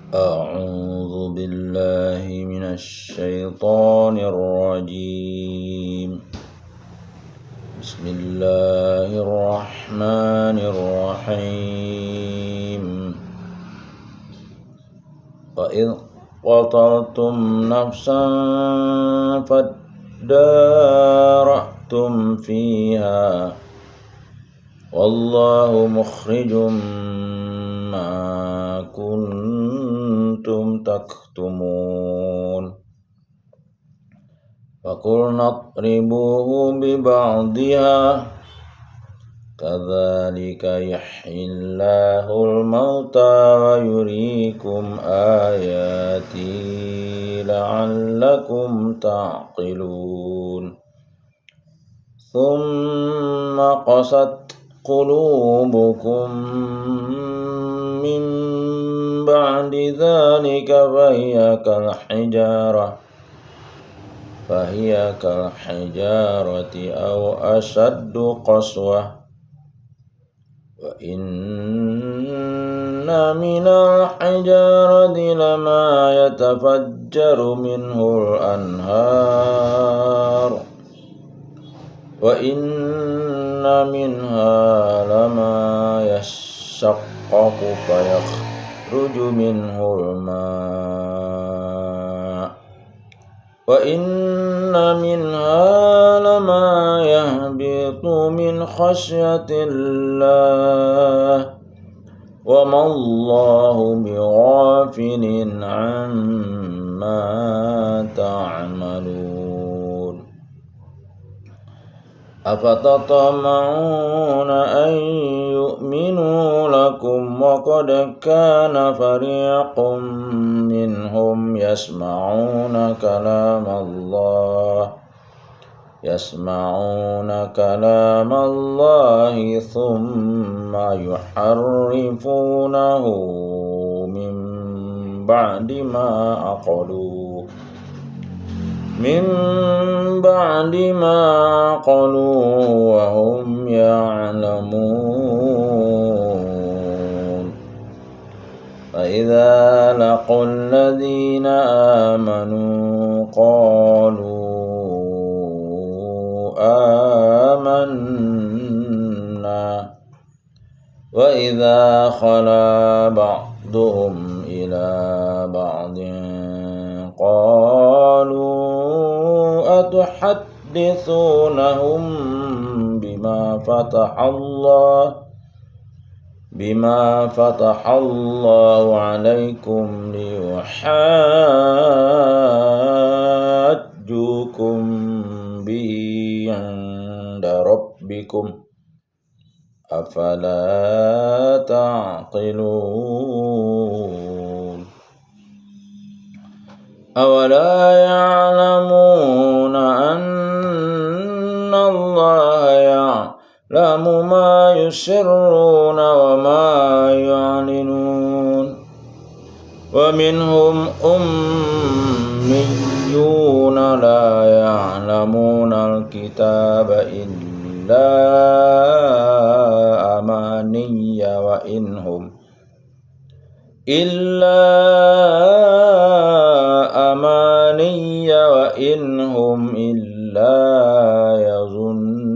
أعوذ بالله من الشيطان الرجيم. بسم الله الرحمن الرحيم. وإذ قتلتم نفسا فادارأتم فيها والله مخرج ما كنتم تكتمون. فقلنا اضربوه ببعضها كذلك يحيي الله الموتى ويريكم آياته لعلكم تعقلون. ثم قست قلوبكم من بعد ذلك فهي كالحجارة أو أشد قسوة. وإن من الحجارة لما يتفجر منه الأنهار وإن منها لما يشقق فيخرج منه الماء وإن منها لما يهبط من خشية الله وما الله بغافل عما تعملون. أفتطمعون أن يؤمنوا لكم وقد كان فريق منهم يسمعون كلام الله ثم يحرفونه من بعد ما عقلوه وهم يعلمون. فإذا لقوا الذين آمنوا قالوا آمنا وإذا خلا بعضهم إلى بعض قالوا أتحدثونهم بما فتح الله عليكم ليحاجوكم به عند ربكم أفلا تعقلون. أولا يعلمون أن الله يعلم ما يسرون وما يعلنون. ومنهم أميون لا يعلمون الكتاب إلا أماني وإن هم إلا يظنون.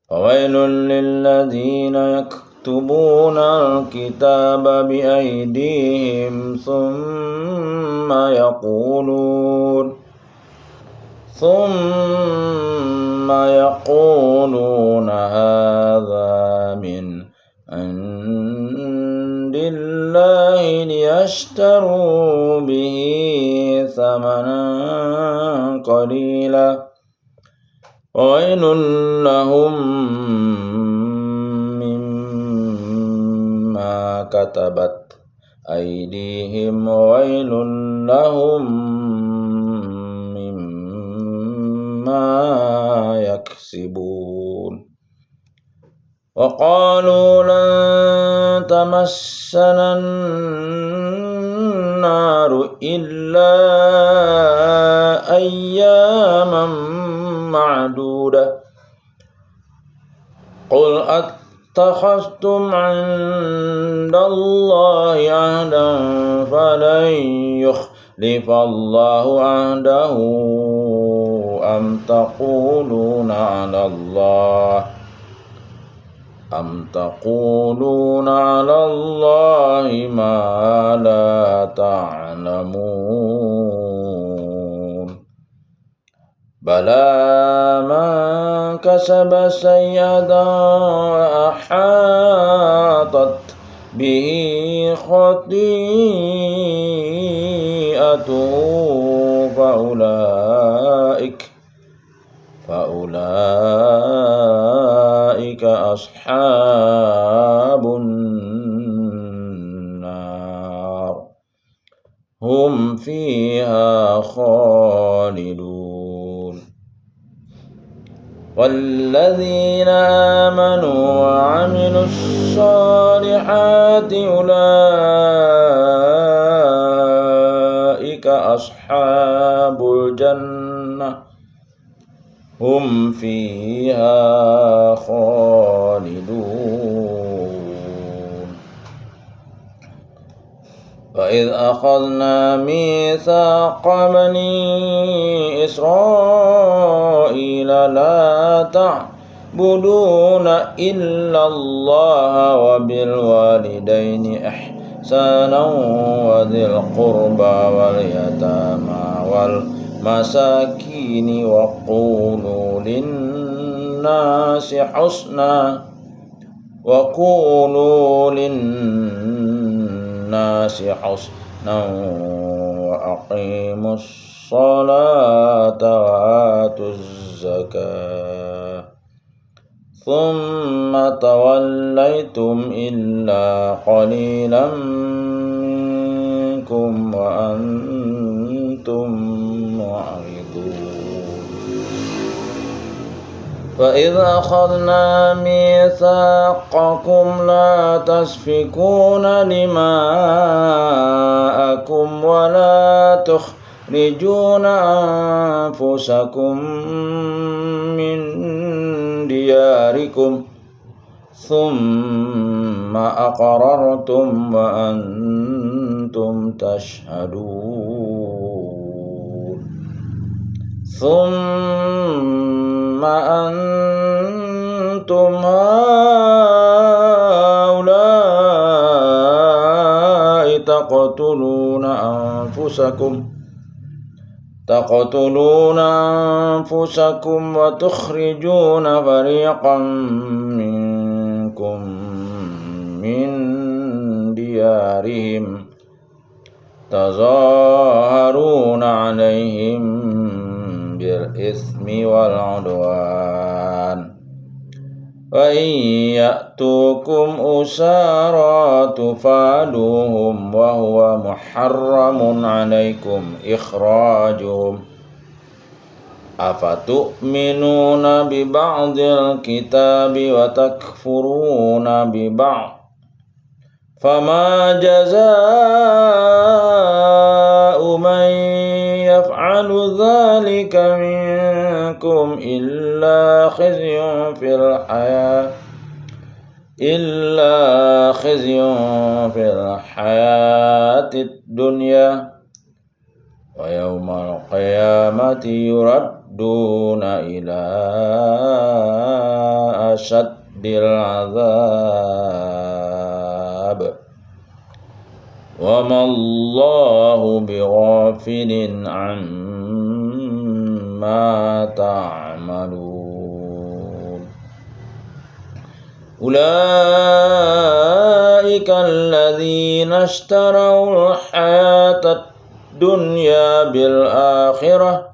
فويل للذين يكتبون الكتاب بأيديهم ثم يقولون هذا من عند الله ليشتروا به ثمنا قليلا وويل لهم مما كتبت أيديهم وويل لهم مما يكسبون. وقالوا لن تمسنا النار إلا أياما معدودة قل اتخذتم عند الله عهدا فلن يخلف الله عهده أم تقولون على الله ما لا تعلمون بلى من كسب سيئة وأحاطت به خطيئته فأولئك أصحاب النار هم فيها خالدون والذين آمنوا وعملوا الصالحات أولئك أصحاب الجنة هم فيها خالدون وإذ أخذنا ميثاق بني إسرائيل لا تعبدون إلا الله وبالوالدين إحسانا وذي القربى واليتامى والمساكين وقولوا للناس حسنا وأقيموا الصلاة وآتوا الزكاة ثم توليتم إلا قليلا منكم وأنتم معرضون وإذ أخذنا ميثاقكم لا تسفكون دماءكم ولا تخرجون أنفسكم من دياركم ثم أقررتم وأنتم تشهدون ثم أنتم هؤلاء تقتلون أنفسكم وتخرجون فريقا منكم من ديارهم تظاهرون عليهم بالإثم والعدوان وإن يأتوكم أسارى تفادوهم وهو محرم عليكم إخراجهم أفتؤمنون ببعض الكتاب وتكفرون ببعض فما جزاء من يفعل ذلك منكم إلا خزي في الحياة الدنيا ويوم القيامة يردون إلى أشد العذاب وما الله بغافل عما تعملون أولئك الذين اشتروا الحياة الدنيا بالآخرة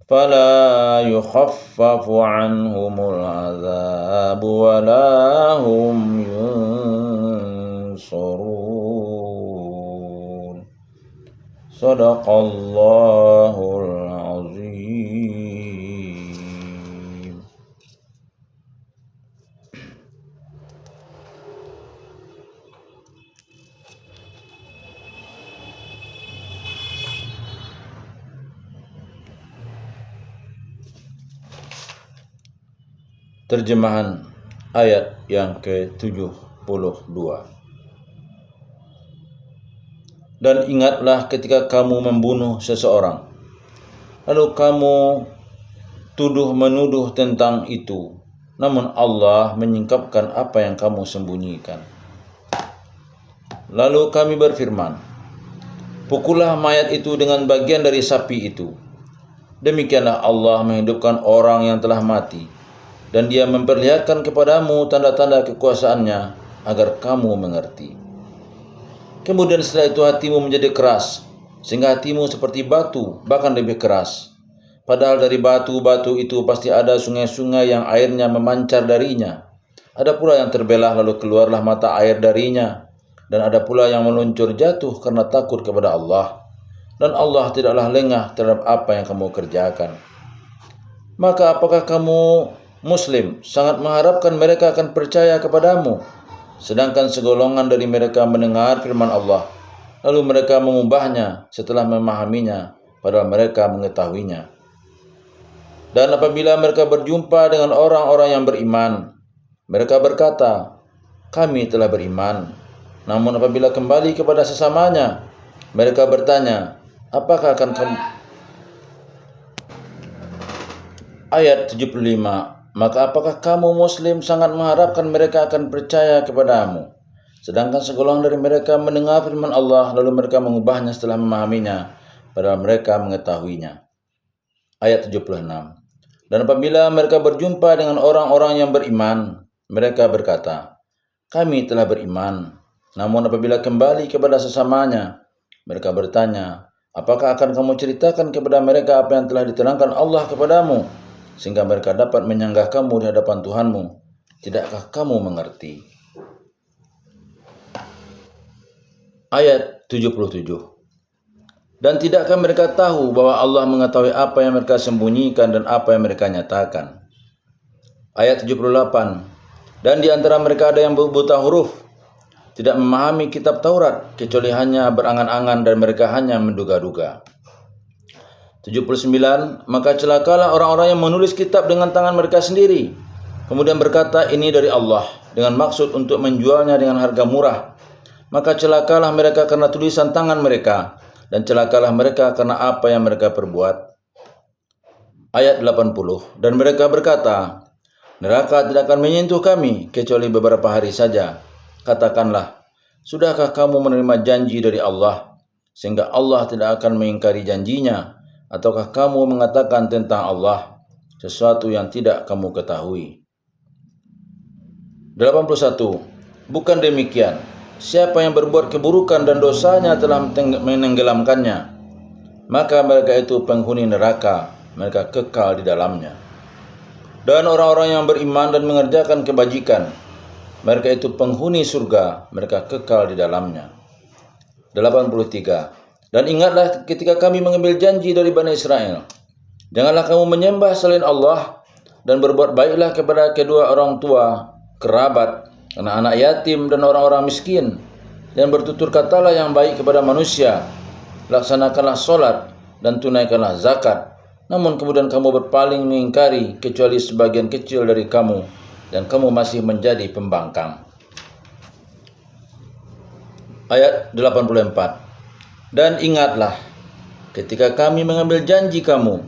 فلا يخفف عنهم العذاب ولا هم ينصرون صدق الله العظيم. Terjemahan ayat yang ke-72. Dan ingatlah ketika kamu membunuh seseorang, lalu kamu tuduh-menuduh tentang itu, namun Allah menyingkapkan apa yang kamu sembunyikan. Lalu kami berfirman, pukullah mayat itu dengan bagian dari sapi itu. Demikianlah Allah menghidupkan orang yang telah mati, dan Dia memperlihatkan kepadamu tanda-tanda kekuasaannya agar kamu mengerti. Kemudian setelah itu hatimu menjadi keras, sehingga hatimu seperti batu, bahkan lebih keras. Padahal dari batu-batu itu pasti ada sungai-sungai yang airnya memancar darinya. Ada pula yang terbelah lalu keluarlah mata air darinya. Dan ada pula yang meluncur jatuh karena takut kepada Allah. Dan Allah tidaklah lengah terhadap apa yang kamu kerjakan. Maka apakah kamu Muslim sangat mengharapkan mereka akan percaya kepadamu, sedangkan segolongan dari mereka mendengar firman Allah, lalu mereka mengubahnya setelah memahaminya, padahal mereka mengetahuinya. Dan apabila mereka berjumpa dengan orang-orang yang beriman, mereka berkata, kami telah beriman. Namun apabila kembali kepada sesamanya, mereka bertanya, apakah akan kamu... Ayat 75. Maka apakah kamu Muslim sangat mengharapkan mereka akan percaya kepadamu, sedangkan segolongan dari mereka mendengar firman Allah, lalu mereka mengubahnya setelah memahaminya, padahal mereka mengetahuinya. Ayat 76. Dan apabila mereka berjumpa dengan orang-orang yang beriman, mereka berkata, kami telah beriman. Namun apabila kembali kepada sesamanya, mereka bertanya, apakah akan kamu ceritakan kepada mereka apa yang telah diterangkan Allah kepadamu, sehingga mereka dapat menyanggah kamu di hadapan Tuhanmu? Tidakkah kamu mengerti? Ayat 77. Dan tidakkah mereka tahu bahwa Allah mengetahui apa yang mereka sembunyikan dan apa yang mereka nyatakan? Ayat 78. Dan di antara mereka ada yang buta huruf, tidak memahami kitab Taurat, kecuali hanya berangan-angan dan mereka hanya menduga-duga. 79. Maka celakalah orang-orang yang menulis kitab dengan tangan mereka sendiri, kemudian berkata ini dari Allah, dengan maksud untuk menjualnya dengan harga murah. Maka celakalah mereka karena tulisan tangan mereka, dan celakalah mereka karena apa yang mereka perbuat. Ayat 80. Dan mereka berkata, neraka tidak akan menyentuh kami kecuali beberapa hari saja. Katakanlah, sudahkah kamu menerima janji dari Allah, sehingga Allah tidak akan mengingkari janjinya? Ataukah kamu mengatakan tentang Allah sesuatu yang tidak kamu ketahui? 81. Bukan demikian, siapa yang berbuat keburukan dan dosanya telah menenggelamkannya, maka mereka itu penghuni neraka, mereka kekal di dalamnya. Dan orang-orang yang beriman dan mengerjakan kebajikan, mereka itu penghuni surga, mereka kekal di dalamnya. 83. Dan ingatlah ketika kami mengambil janji dari Bani Israel, janganlah kamu menyembah selain Allah, dan berbuat baiklah kepada kedua orang tua, kerabat, anak-anak yatim, dan orang-orang miskin, dan bertutur katalah yang baik kepada manusia, laksanakanlah solat, dan tunaikanlah zakat. Namun kemudian kamu berpaling mengingkari kecuali sebagian kecil dari kamu, dan kamu masih menjadi pembangkang. Ayat 84. Dan ingatlah ketika kami mengambil janji kamu,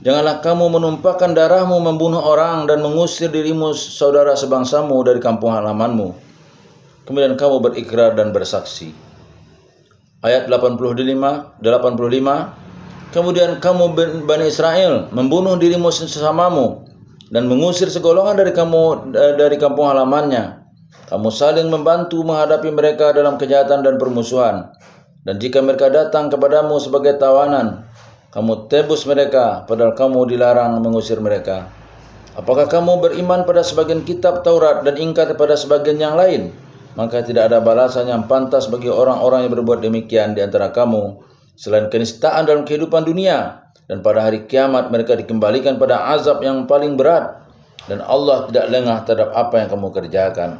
janganlah kamu menumpahkan darahmu membunuh orang dan mengusir dirimu saudara sebangsamu dari kampung halamanmu. Kemudian kamu berikrar dan bersaksi. Ayat 85. Kemudian kamu Bani Israel membunuh dirimu sesamamu dan mengusir segolongan dari kamu dari kampung halamannya. Kamu saling membantu menghadapi mereka dalam kejahatan dan permusuhan. Dan jika mereka datang kepadamu sebagai tawanan, kamu tebus mereka, padahal kamu dilarang mengusir mereka. Apakah kamu beriman pada sebagian kitab Taurat dan ingkar pada sebagian yang lain? Maka tidak ada balasan yang pantas bagi orang-orang yang berbuat demikian di antara kamu, selain kenistaan dalam kehidupan dunia, dan pada hari kiamat mereka dikembalikan pada azab yang paling berat, dan Allah tidak lengah terhadap apa yang kamu kerjakan.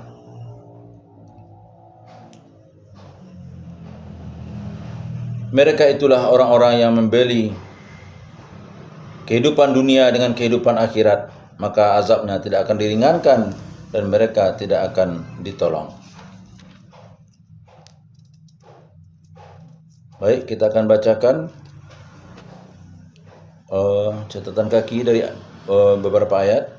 Mereka itulah orang-orang yang membeli kehidupan dunia dengan kehidupan akhirat, maka azabnya tidak akan diringankan dan mereka tidak akan ditolong. Baik, kita akan bacakan catatan kaki dari beberapa ayat.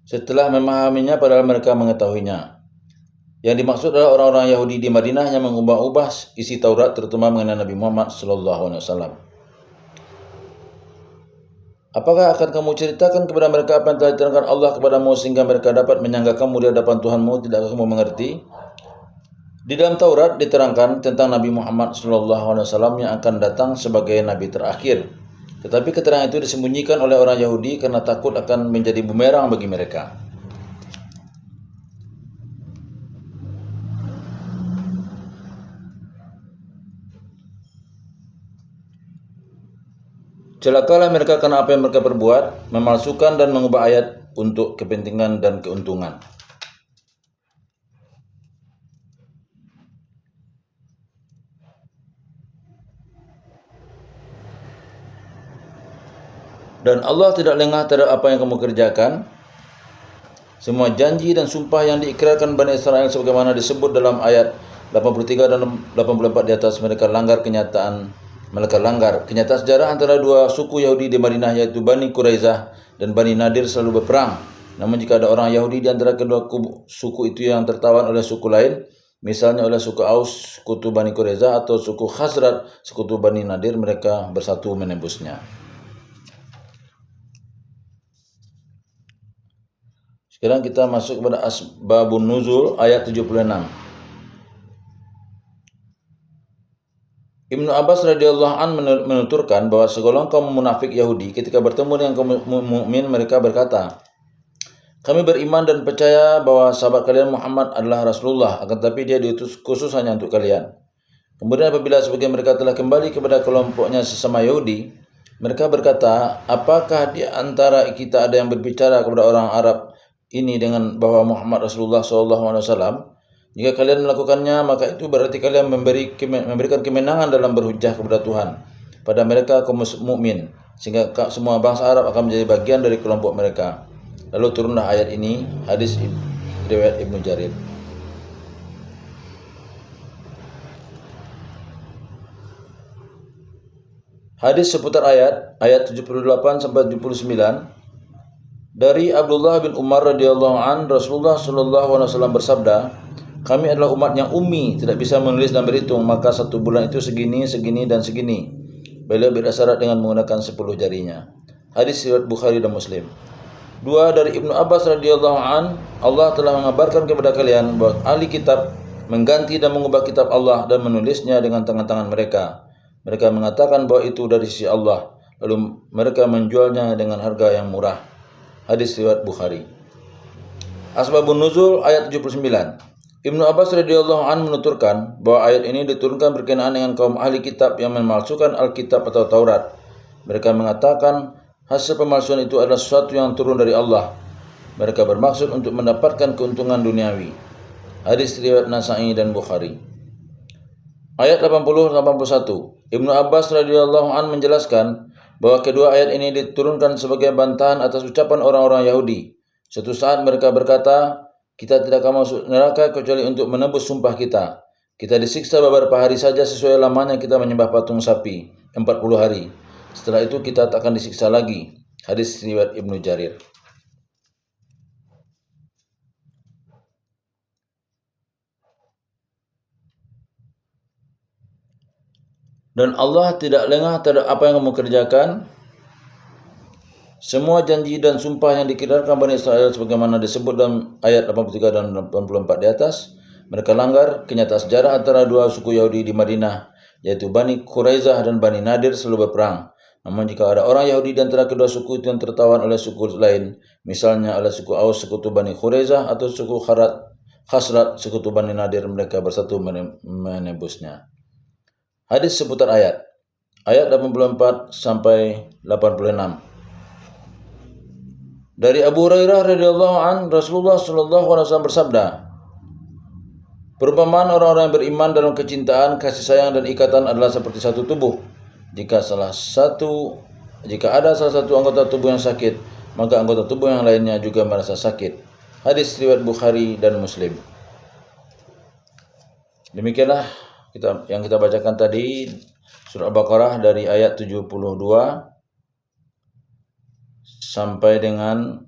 Setelah memahaminya padahal mereka mengetahuinya. Yang dimaksud adalah orang-orang Yahudi di Madinah yang mengubah-ubah isi Taurat terutama mengenai Nabi Muhammad SAW. Apakah akan kamu ceritakan kepada mereka apa yang telah diterangkan Allah kepadamu sehingga mereka dapat menyanggakanmu di hadapan Tuhanmu? Tidakkah kamu mengerti? Di dalam Taurat diterangkan tentang Nabi Muhammad SAW yang akan datang sebagai Nabi terakhir. Tetapi keterangan itu disembunyikan oleh orang Yahudi karena takut akan menjadi bumerang bagi mereka. Celakalah mereka karena apa yang mereka perbuat, memalsukan dan mengubah ayat untuk kepentingan dan keuntungan. Dan Allah tidak lengah terhadap apa yang kamu kerjakan. Semua janji dan sumpah yang diikrarkan Bani Israel sebagaimana disebut dalam ayat 83 dan 84 di atas, mereka langgar kenyataan sejarah antara dua suku Yahudi di Madinah, yaitu Bani Quraizah dan Bani Nadir selalu berperang. Namun jika ada orang Yahudi di antara kedua suku itu yang tertawan oleh suku lain, misalnya oleh suku Aus sekutu Bani Quraizah atau suku Khazraj sekutu Bani Nadir, mereka bersatu menembusnya. Sekarang kita masuk kepada Asbabun Nuzul ayat 76. Ibnu Abbas radhiyallahu an menuturkan bahwa segolongan kaum munafik Yahudi ketika bertemu dengan kaum mukmin, mereka berkata, "Kami beriman dan percaya bahwa sahabat kalian Muhammad adalah Rasulullah, akan tetapi dia diutus khusus hanya untuk kalian." Kemudian apabila sebagian mereka telah kembali kepada kelompoknya sesama Yahudi, mereka berkata, "Apakah di antara kita ada yang berbicara kepada orang Arab ini dengan bahwa Muhammad Rasulullah SAW? Jika kalian melakukannya, maka itu berarti kalian memberikan kemenangan dalam berhujjah kepada Tuhan pada mereka kaum mukmin, sehingga semua bangsa Arab akan menjadi bagian dari kelompok mereka." Lalu turunlah ayat ini, hadis riwayat Ibnu Jarir. Hadis seputar ayat 78 sampai 79. Dari Abdullah bin Umar radhiyallahu an, Rasulullah sallallahu alaihi wasallam bersabda, "Kami adalah umat yang ummi, tidak bisa menulis dan berhitung, maka satu bulan itu segini, segini dan segini." Beliau berisyarat dengan menggunakan 10 jarinya. Hadis riwayat Bukhari dan Muslim. Dua dari Ibnu Abbas radhiyallahu an, Allah telah mengabarkan kepada kalian bahwa ahli kitab mengganti dan mengubah kitab Allah dan menulisnya dengan tangan-tangan mereka. Mereka mengatakan bahwa itu dari sisi Allah, lalu mereka menjualnya dengan harga yang murah. Hadis riwayat Bukhari. Asbabun Nuzul ayat 79. Ibnu Abbas radhiyallahu an menuturkan bahwa ayat ini diturunkan berkenaan dengan kaum ahli kitab yang memalsukan Alkitab atau Taurat. Mereka mengatakan hasil pemalsuan itu adalah sesuatu yang turun dari Allah. Mereka bermaksud untuk mendapatkan keuntungan duniawi. Hadis riwayat Nasa'i dan Bukhari. Ayat 80-81. Ibnu Abbas radhiyallahu an menjelaskan bahwa kedua ayat ini diturunkan sebagai bantahan atas ucapan orang-orang Yahudi. Suatu saat mereka berkata, "Kita tidak akan masuk neraka kecuali untuk menebus sumpah kita. Kita disiksa beberapa hari saja sesuai lamanya kita menyembah patung sapi, 40 hari. Setelah itu kita tak akan disiksa lagi." Hadis riwayat Ibnu Jarir. Dan Allah tidak lengah terhadap apa yang kamu kerjakan. Semua janji dan sumpah yang dikirarkan Bani Israel sebagaimana disebut dalam ayat 83 dan 84 di atas, mereka langgar. Kenyataan sejarah antara dua suku Yahudi di Madinah, yaitu Bani Quraizah dan Bani Nadir selalu berperang. Namun jika ada orang Yahudi di antara kedua suku itu yang tertawan oleh suku lain, misalnya oleh suku Aus sekutu Bani Quraizah atau suku Khazraj sekutu Bani Nadir, mereka bersatu menebusnya. Hadis seputar ayat 84 sampai 86. Dari Abu Hurairah radhiyallahu an, Rasulullah sallallahu alaihi wasallam bersabda, "Perumpamaan orang-orang yang beriman dalam kecintaan, kasih sayang dan ikatan adalah seperti satu tubuh. Jika salah satu jika ada salah satu anggota tubuh yang sakit, maka anggota tubuh yang lainnya juga merasa sakit. Hadis riwayat Bukhari dan Muslim. Demikianlah yang kita bacakan tadi, surah Al-Baqarah dari ayat 72 sampai dengan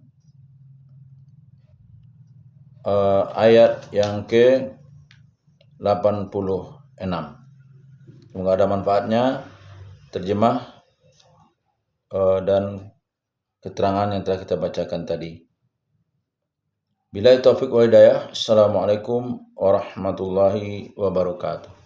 ayat yang ke-86. Semoga ada manfaatnya terjemah dan keterangan yang telah kita bacakan tadi. Billahi taufiq wal hidayah. Assalamualaikum warahmatullahi wabarakatuh.